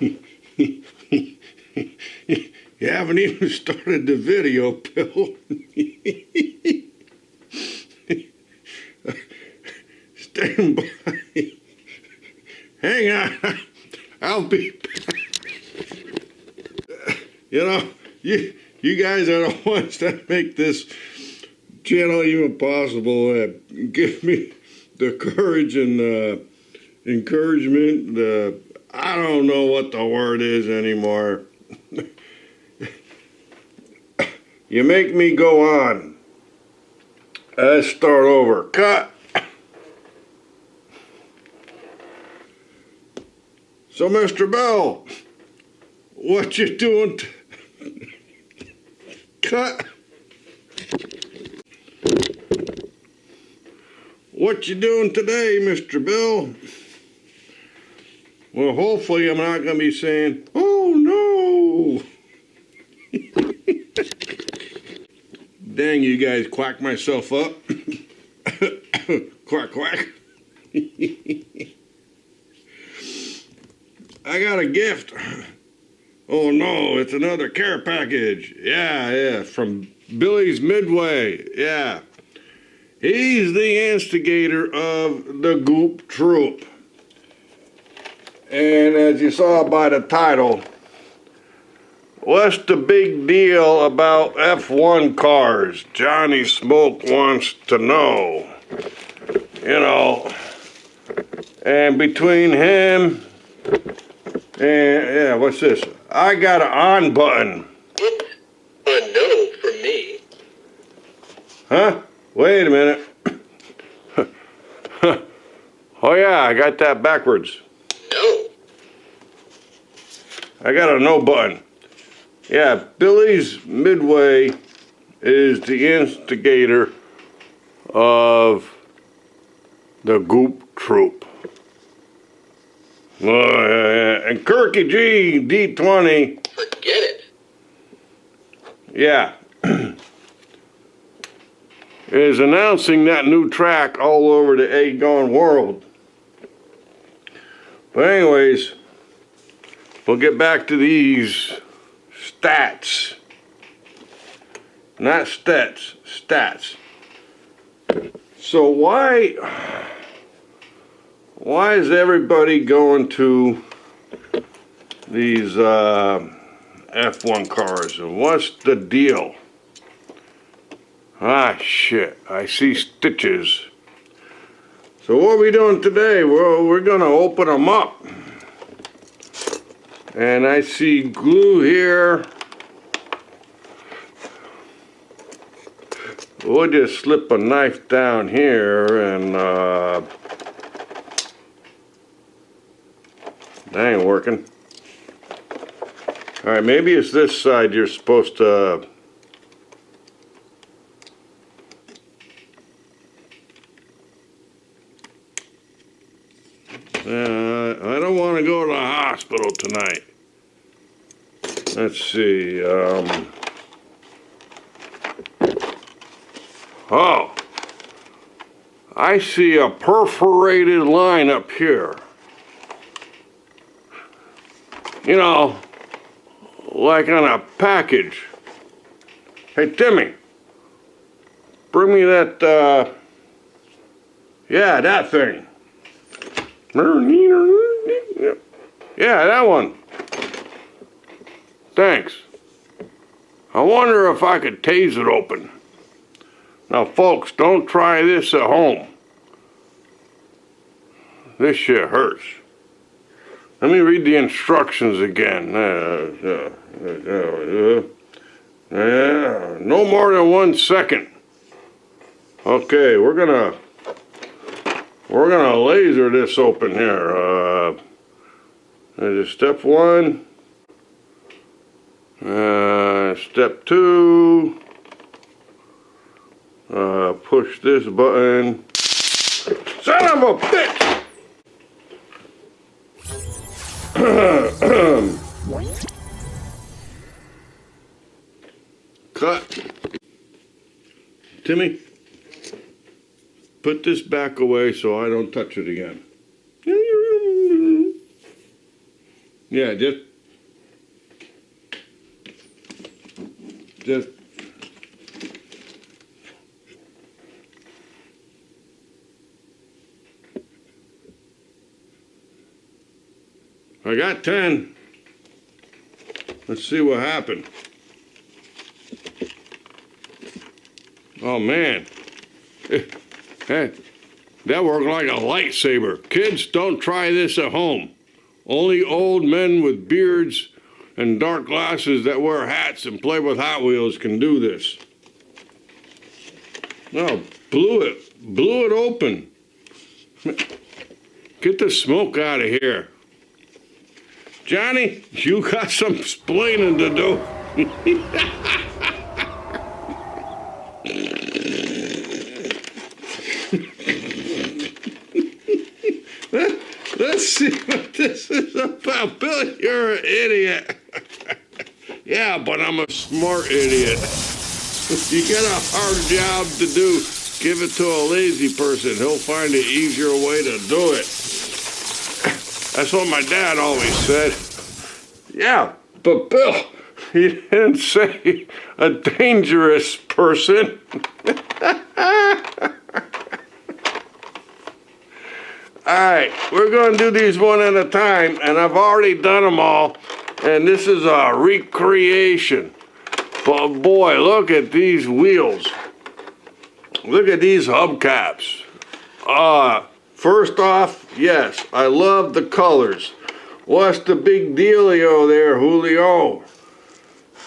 You haven't even started the video, Bill. Stand by. Hang on. I'll be back. You know, you guys are the ones that make this channel even possible. Give me the courage and encouragement. I don't know what the word is anymore. You make me go on. Let's start over. Cut. So, Mr. Bell, what you doing? Cut. What you doing today, Mr. Bill? Well, hopefully I'm not going to be saying, oh no. Dang, you guys quack myself up. Quack, quack. I got a gift. Oh no, it's another care package. Yeah, from Billy's Midway. Yeah. He's the instigator of the Goop Troop. And as you saw by the title, what's the big deal about F1 cars? Johnny Smoke wants to know. You know, and between him and, yeah, what's this? I got an on button. It's a no for me. Huh? Wait a minute. Oh yeah, I got that backwards. No. I got a no button. Yeah, Billy's Midway is the instigator of the Goop Troop. And Kirky G D20. Forget it. Yeah. Is announcing that new track all over the A-Gone world. But anyways, we'll get back to these stats. Not stats, stats. So why is everybody going to these F1 cars, and what's the deal? Ah, shit, I see stitches. So what are we doing today? Well, we're gonna open them up. And I see glue here. We'll just slip a knife down here and that ain't working. All right, maybe it's this side you're supposed to. I don't want to go to the hospital tonight. Let's see. Oh, I see a perforated line up here. You know, like on a package. Hey, Timmy, bring me that, yeah, that thing. Yeah, that one. Thanks. I wonder if I could tase it open. Now, folks, don't try this at home. This shit hurts. Let me read the instructions again. No more than 1 second. Okay, we're gonna laser this open here. Step 1. Step 2. Push this button. Son of a bitch! Cut. Timmy, put this back away so I don't touch it again. Yeah, just I got 10. Let's see what happened. Oh man. Hey, that worked like a lightsaber. Kids, don't try this at home. Only old men with beards and dark glasses that wear hats and play with Hot Wheels can do this. No, blew it open. Get the smoke out of here. Johnny, you got some explaining to do. Let's see what this is about. Bill, you're an idiot. Yeah, but I'm a smart idiot. You got a hard job to do. Give it to a lazy person. He'll find an easier way to do it. That's what my dad always said. Yeah, but Bill, he didn't say a dangerous person. All right, we're going to do these one at a time, and I've already done them all, and this is a recreation. But boy, look at these wheels. Look at these hubcaps. First off, yes, I love the colors. What's the big dealio there, Julio?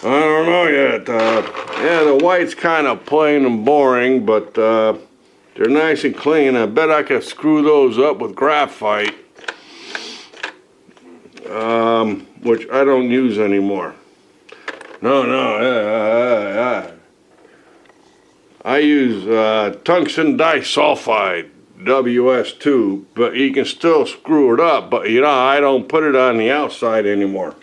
I don't know yet. Yeah, the white's kind of plain and boring, but they're nice and clean. I bet I could screw those up with graphite, which I don't use anymore. No, I use tungsten disulfide, WS2, but you can still screw it up, but you know, I don't put it on the outside anymore.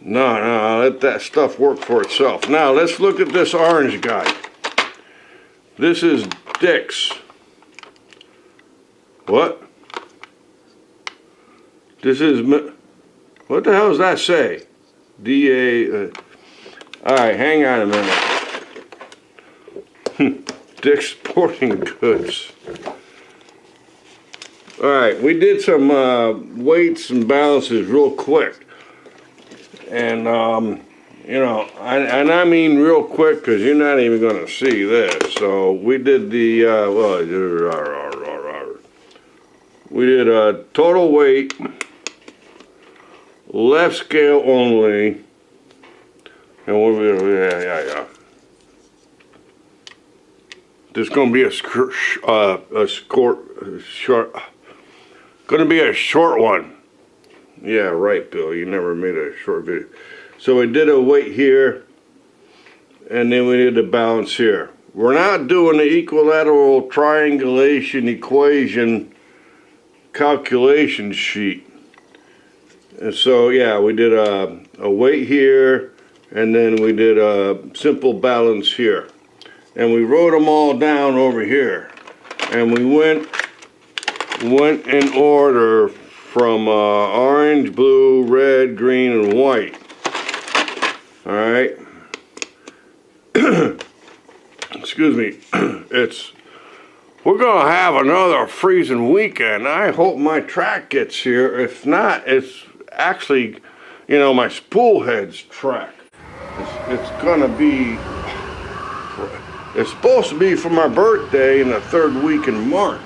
No, let that stuff work for itself. Now, let's look at this orange guy. This is Dix. What? This is, what the hell does that say? D-A, all right, hang on a minute. Dick's Sporting Goods. All right, we did some weights and balances real quick. And, you know, I mean real quick because you're not even going to see this. So we did the, we did a total weight, left scale only, and yeah. There's going to be a short one. Yeah, right, Bill. You never made a short video. So we did a weight here, and then we did a balance here. We're not doing the equilateral triangulation equation calculation sheet. And so, yeah, we did a weight here, and then we did a simple balance here. And we wrote them all down over here. And we went in order from orange, blue, red, green, and white. All right. Excuse me. We're gonna have another freezing weekend. I hope my track gets here. If not, it's actually, you know, my spool head's track. It's gonna be. It's supposed to be for my birthday in the third week in March,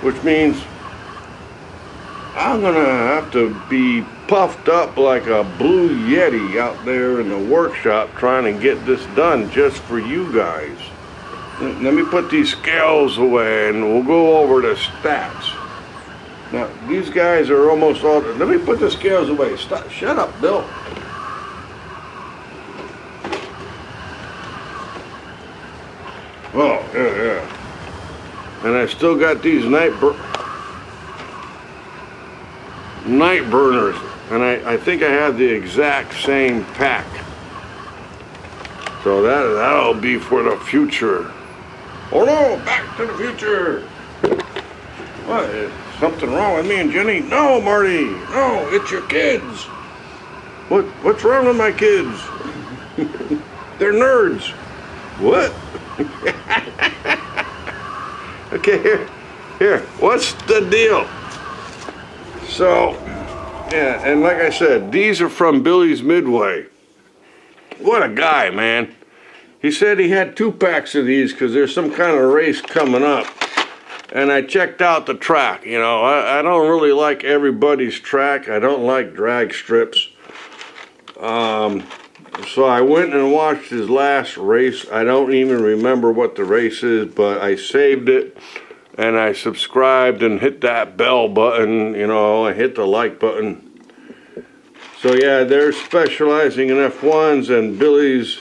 which means I'm gonna have to be puffed up like a blue Yeti out there in the workshop trying to get this done just for you guys. Let me put these scales away and we'll go over the stats. Now, these guys are almost all, let me put the scales away. Stop, shut up, Bill. Oh, yeah. And I still got these night burners, and I think I have the exact same pack. So that'll be for the future. Oh no, Back to the Future. What? something wrong with me and Jenny? No, Marty. No, it's your kids. What's wrong with my kids? They're nerds. What? Okay, here. What's the deal? So, yeah, and like I said, these are from Billy's Midway. What a guy, man. He said he had 2 packs of these because there's some kind of race coming up. And I checked out the track. You know, I don't really like everybody's track. I don't like drag strips. So I went and watched his last race. I don't even remember what the race is, but I saved it and I subscribed and hit that bell button. You know, I hit the like button. So yeah, they're specializing in F1s, and Billy's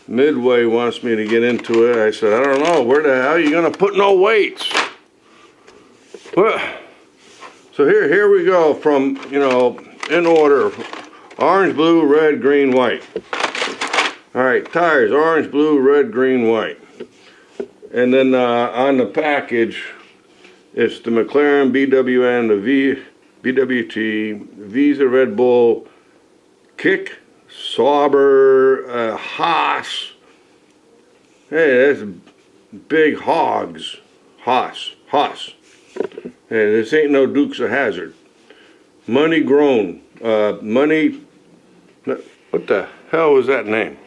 Midway wants me to get into it. I said, I don't know, where the hell are you gonna put no weights? Well, so here we go from, you know, in order. Orange, blue, red, green, white. All right, tires, orange, blue, red, green, white. And then on the package, it's the McLaren, BWN, the BWT, Visa, Red Bull, Kick, Sauber, Haas. Hey, that's big hogs. Haas. Hey, this ain't no Dukes of Hazzard. Money Grown. Money. What the hell was that name?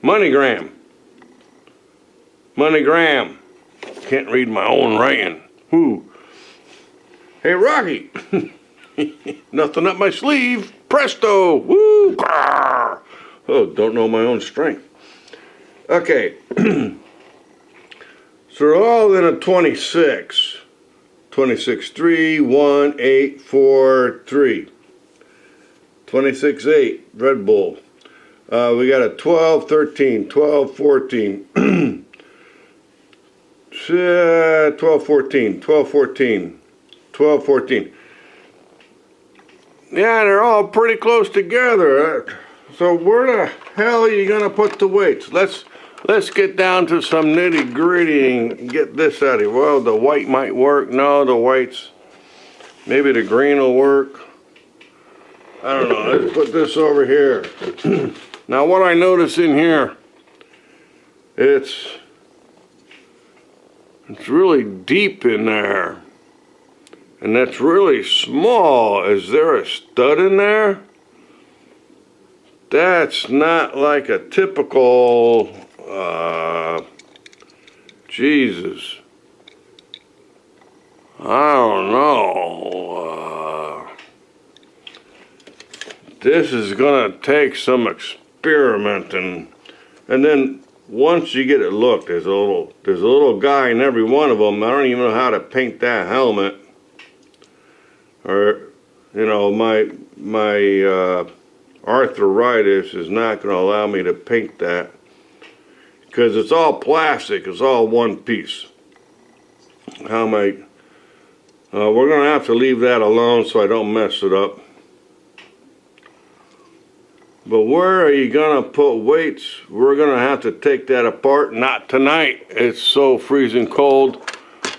MoneyGram. MoneyGram. Can't read my own writing. Who? Hey, Rocky. Nothing up my sleeve. Presto. Woo. Grrr. Oh, don't know my own strength. Okay. So they're all in a 26. 26, 3, 1, 8, 4, 3. 26, 8, Red Bull. We got a 12, 13, 12, 14. 12, 14, 12, 14, 12, 14. Yeah, they're all pretty close together. So where the hell are you gonna put the weights? Let's get down to some nitty gritty and get this out of here. Well, the white might work. No, the whites. Maybe the green will work. I don't know. Let's put this over here. Now, what I notice in here, it's really deep in there. And that's really small. Is there a stud in there? That's not like a typical, Jesus. I don't know. This is gonna take some experimenting. And then once you get it looked, there's a little guy in every one of them. I don't even know how to paint that helmet. Or, you know, my arthritis is not going to allow me to paint that because it's all plastic. It's all one piece. How am I? We're going to have to leave that alone so I don't mess it up. But where are you going to put weights? We're going to have to take that apart. Not tonight. It's so freezing cold.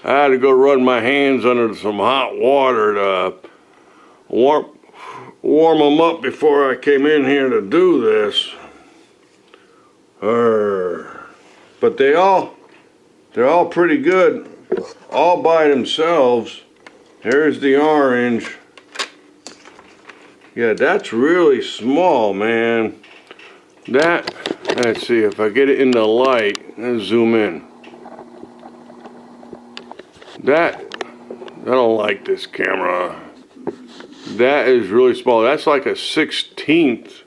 I had to go run my hands under some hot water to warm them up before I came in here to do this. But they're all pretty good, all by themselves. Here's the orange. Yeah, that's really small, man. Let's see if I get it in the light. Let's zoom in. I don't like this camera. That is really small. That's like a 16th.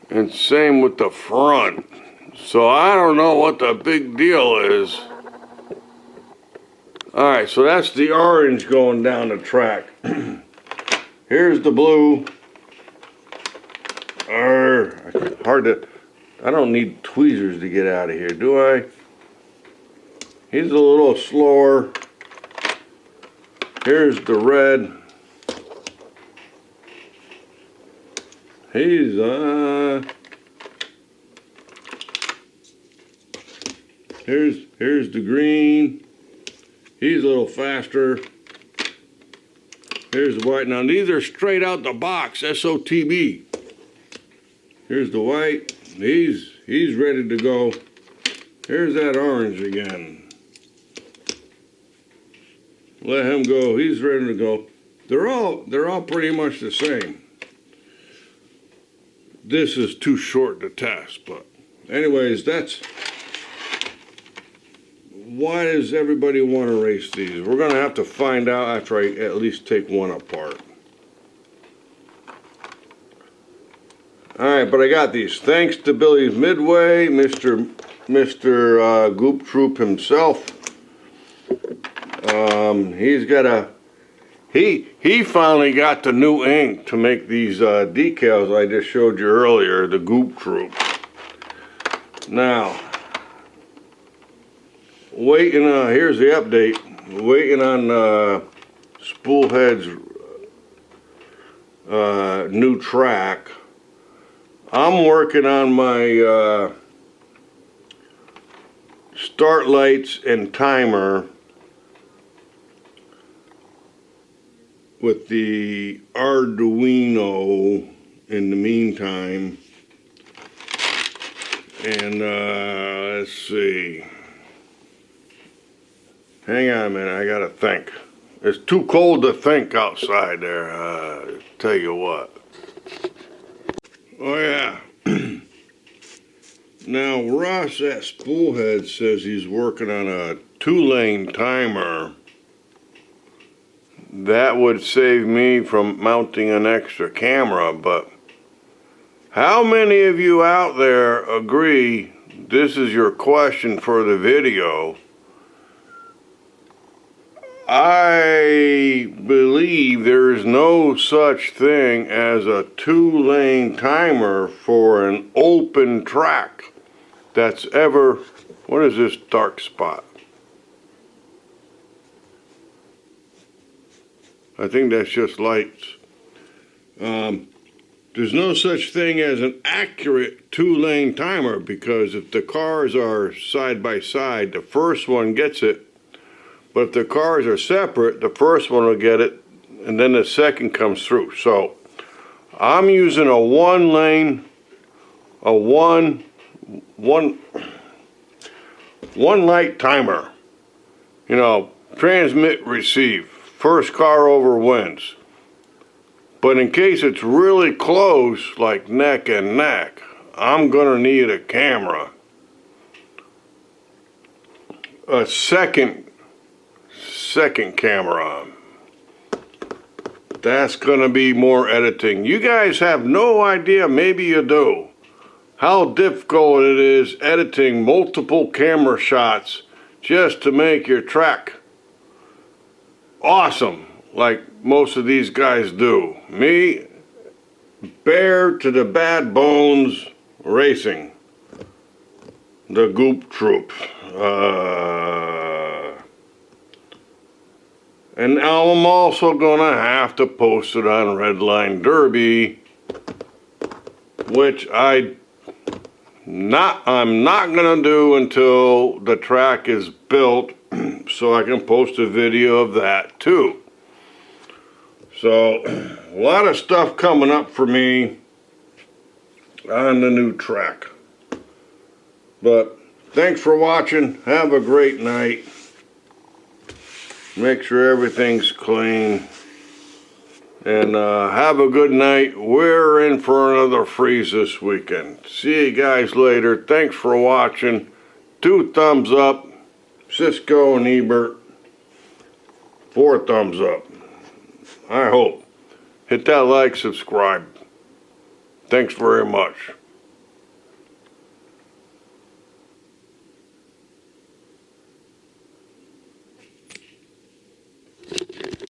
And same with the front. So I don't know what the big deal is. Alright, so that's the orange going down the track. Here's the blue. I don't need tweezers to get out of here, do I? He's a little slower. Here's the red. Here's the green. He's a little faster. Here's the white. Now these are straight out the box, SOTB. Here's the white. He's ready to go. Here's that orange again. Let him go. He's ready to go. They're all pretty much the same. This is too short to test, but anyways, that's why does everybody want to race these? We're gonna have to find out after I at least take one apart. All right, but I got these. Thanks to Billy's Midway, Mr. Goop Troop himself. He's got he finally got the new ink to make these decals I just showed you earlier, the Goop Troop. Now, waiting on, here's the update. Waiting on Spoolhead's new track. I'm working on my start lights and timer with the Arduino in the meantime. And let's see. Hang on a minute, I gotta think. It's too cold to think outside there, tell you what. Oh yeah. Now Ross at Spoolhead says he's working on a 2-lane timer. That would save me from mounting an extra camera, but how many of you out there agree this is your question for the video? I believe there is no such thing as a 2-lane timer for an open track that's ever, what is this dark spot? I think that's just lights. There's no such thing as an accurate 2-lane timer, because if the cars are side by side, the first one gets it. But if the cars are separate, the first one will get it, and then the second comes through. So I'm using a 1-lane, one light timer. You know, transmit, receive. First car over wins. But in case it's really close, like neck and neck, I'm gonna need a camera. A second camera. That's gonna be more editing. You guys have no idea, maybe you do, how difficult it is editing multiple camera shots just to make your track awesome, like most of these guys do. Me, bare to the bad bones racing. The Goop Troop. And I'm also gonna have to post it on Redline Derby, which I'm not gonna do until the track is built, so I can post a video of that too. So a lot of stuff coming up for me on the new track. But thanks for watching. Have a great night. Make sure everything's clean. And have a good night. We're in for another freeze this weekend. See you guys later. Thanks for watching. 2 thumbs up. Cisco and Ebert. 4 thumbs up. I hope. Hit that like, subscribe. Thanks very much.